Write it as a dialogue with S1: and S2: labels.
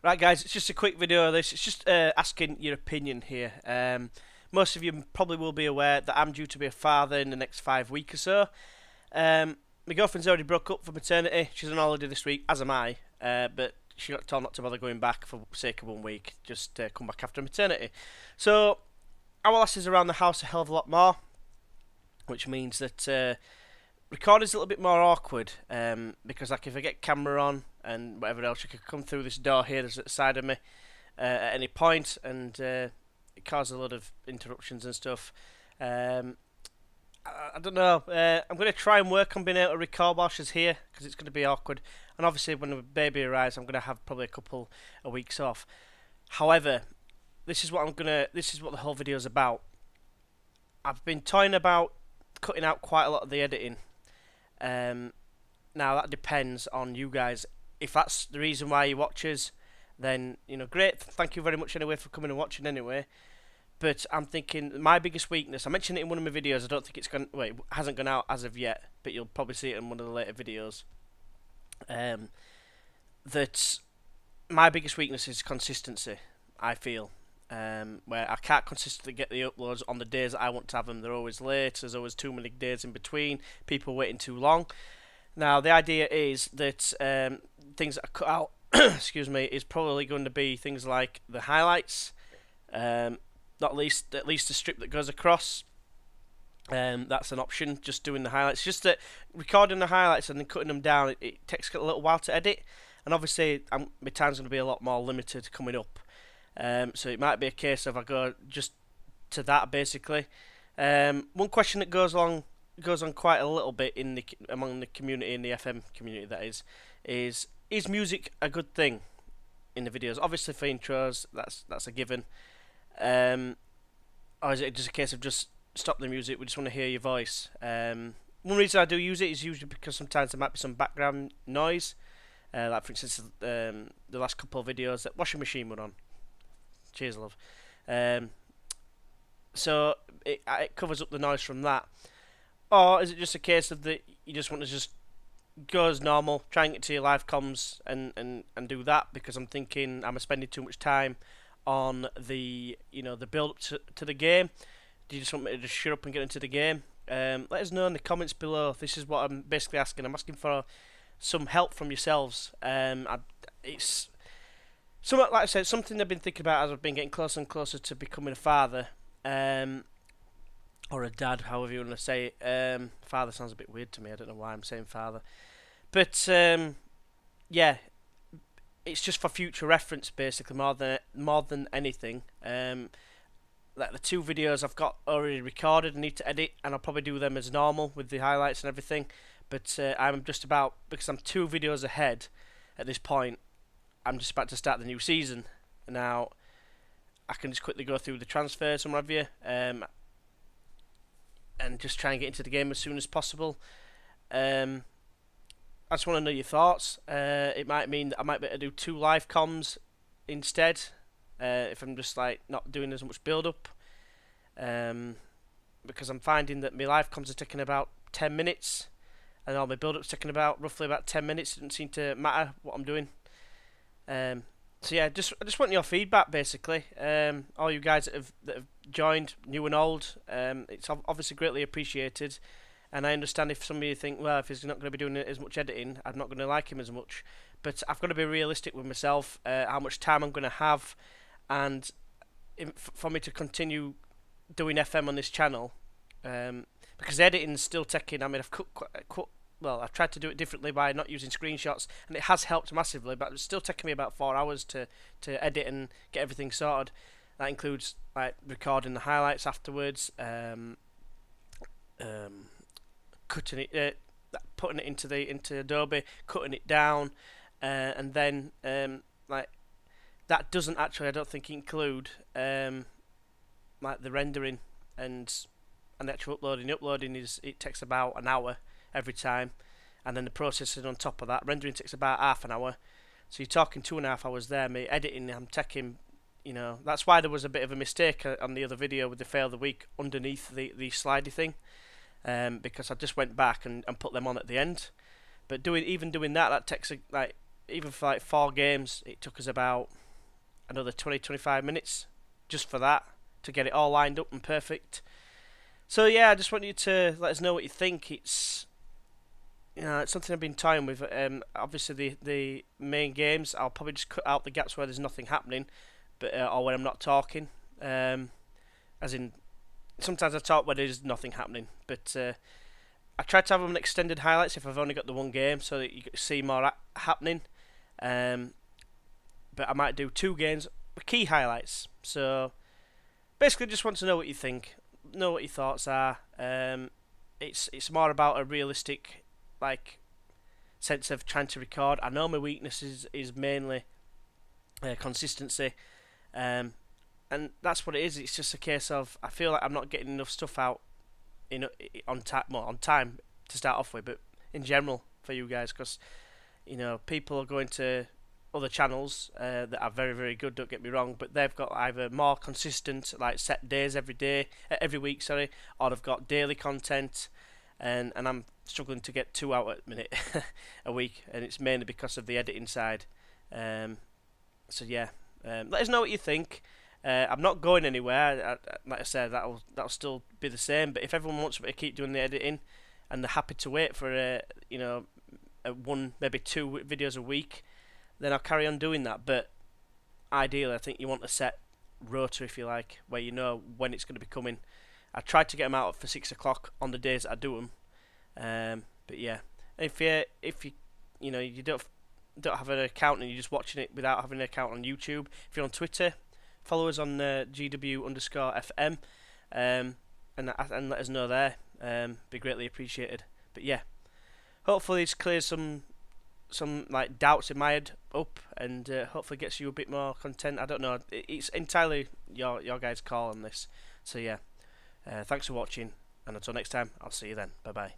S1: Right, guys, it's just a quick video of this. It's just asking your opinion here. Most of you probably will be aware that I'm due to be a father in the next 5 weeks or so. My girlfriend's already broke up for maternity. She's on holiday this week, as am I. But she got told not to bother going back for the sake of 1 week. Just come back after maternity. So our lass is around the house a hell of a lot more, which means that recording's a little bit more awkward because like if I get camera on and whatever else, you could come through this door here that's at the side of me at any point, and it causes a lot of interruptions and stuff. I don't know. I'm going to try and work on being able to record while she's here because it's going to be awkward. And obviously, when the baby arrives, I'm going to have probably a couple of weeks off. However, this is what the whole video is about. I've been toying about cutting out quite a lot of the editing. Now that depends on you guys. If that's the reason why you watch us, then great. Thank you very much anyway for coming and watching anyway. But I'm thinking my biggest weakness. I mentioned it in one of my videos. I don't think it's gone. Wait, it hasn't gone out as of yet, but you'll probably see it in one of the later videos. That my biggest weakness is consistency. I feel where I can't consistently get the uploads on the days that I want to have them. They're always late. There's always too many days in between. People waiting too long. Now the idea is that things that are cut out, excuse me, is probably going to be things like the highlights. Not least, at least the strip that goes across. That's an option. Just doing the highlights. Just that recording the highlights and then cutting them down, it takes a little while to edit, and obviously my time's going to be a lot more limited coming up. So it might be a case of I go just to that basically. One question that goes on quite a little bit among the community, in the FM community that is music a good thing in the videos? Obviously for intros, that's a given. Or is it just a case of just stop the music, we just want to hear your voice? One reason I do use it is usually because sometimes there might be some background noise. Like for instance, the last couple of videos that washing machine were on. Cheers, love. So it covers up the noise from that. Or is it just a case of that you just want to just go as normal, try and get to your live comms and do that? Because I'm thinking I'm spending too much time on the the build up to the game. Do you just want me to just shut up and get into the game? Let us know in the comments below. This is what I'm basically asking. I'm asking for some help from yourselves. It's somewhat, like I said, something I've been thinking about as I've been getting closer and closer to becoming a father. Or a dad, however you want to say it. Father sounds a bit weird to me. I don't know why I'm saying father. But yeah, it's just for future reference, basically, more than anything. Like the 2 videos I've got already recorded, I need to edit, and I'll probably do them as normal with the highlights and everything. But I'm just about, because I'm 2 videos ahead at this point, I'm just about to start the new season. Now, I can just quickly go through the transfers and what have you, and just try and get into the game as soon as possible. I just want to know your thoughts. It might mean that I might be able to do 2 live comms instead, if I'm just like not doing as much build up. Because I'm finding that my live comms are taking about 10 minutes, and all my build up's taking roughly about 10 minutes. It doesn't seem to matter what I'm doing. So yeah, I just want your feedback basically. All you guys that have joined, new and old, it's obviously greatly appreciated. And I understand if some of you think, well, if he's not going to be doing as much editing, I'm not going to like him as much. But I've got to be realistic with myself, how much time I'm going to have, and for me to continue doing FM on this channel, because editing's still taking. I mean, I've tried to do it differently by not using screenshots, and it has helped massively. But it's still taking me about 4 hours to edit and get everything sorted. That includes like recording the highlights afterwards. Cutting it, putting it into Adobe, cutting it down, and then like that doesn't actually, I don't think, include like the rendering and the actual uploading. Uploading it takes about an hour every time, and then the processing on top of that. Rendering takes about half an hour, so you're talking 2.5 hours there. Me editing, I'm taking, that's why there was a bit of a mistake on the other video with the fail of the week underneath the slidey thing. Because I just went back and put them on at the end. But doing that takes like even for like 4 games, it took us about another 20-25 minutes just for that to get it all lined up and perfect. So yeah, I just want you to let us know what you think. It's it's something I've been toying with. Obviously the main games, I'll probably just cut out the gaps where there's nothing happening, but or when I'm not talking. As in, sometimes I talk when there's nothing happening, but I try to have them extended highlights if I've only got the one game, so that you see more happening. But I might do 2 games with key highlights. So basically, just want to know what you think, know what your thoughts are. It's more about a realistic sense of trying to record. I know my weakness is mainly consistency, and that's what it is. It's just a case of I feel like I'm not getting enough stuff out on time to start off with, but in general for you guys, because people are going to other channels that are very, very good, don't get me wrong, but they've got either more consistent, like set days every week, sorry, or they've got daily content, and I'm struggling to get 2 out at the minute a week, and it's mainly because of the editing side. So yeah, let us know what you think. I'm not going anywhere. Like I said, that'll still be the same. But if everyone wants me to keep doing the editing, and they're happy to wait for one, maybe 2 videos a week, then I'll carry on doing that. But ideally, I think you want a set rota, if you like, where you know when it's going to be coming. I try to get them out for 6 o'clock on the days that I do them. But yeah, if you don't have an account and you're just watching it without having an account on YouTube, if you're on Twitter, follow us on GW_FM, and let us know there. Be greatly appreciated. But yeah, hopefully this clears some like doubts in my head up, and hopefully gets you a bit more content. I don't know. It's entirely your guys' call on this. So yeah, thanks for watching, and until next time, I'll see you then. Bye bye.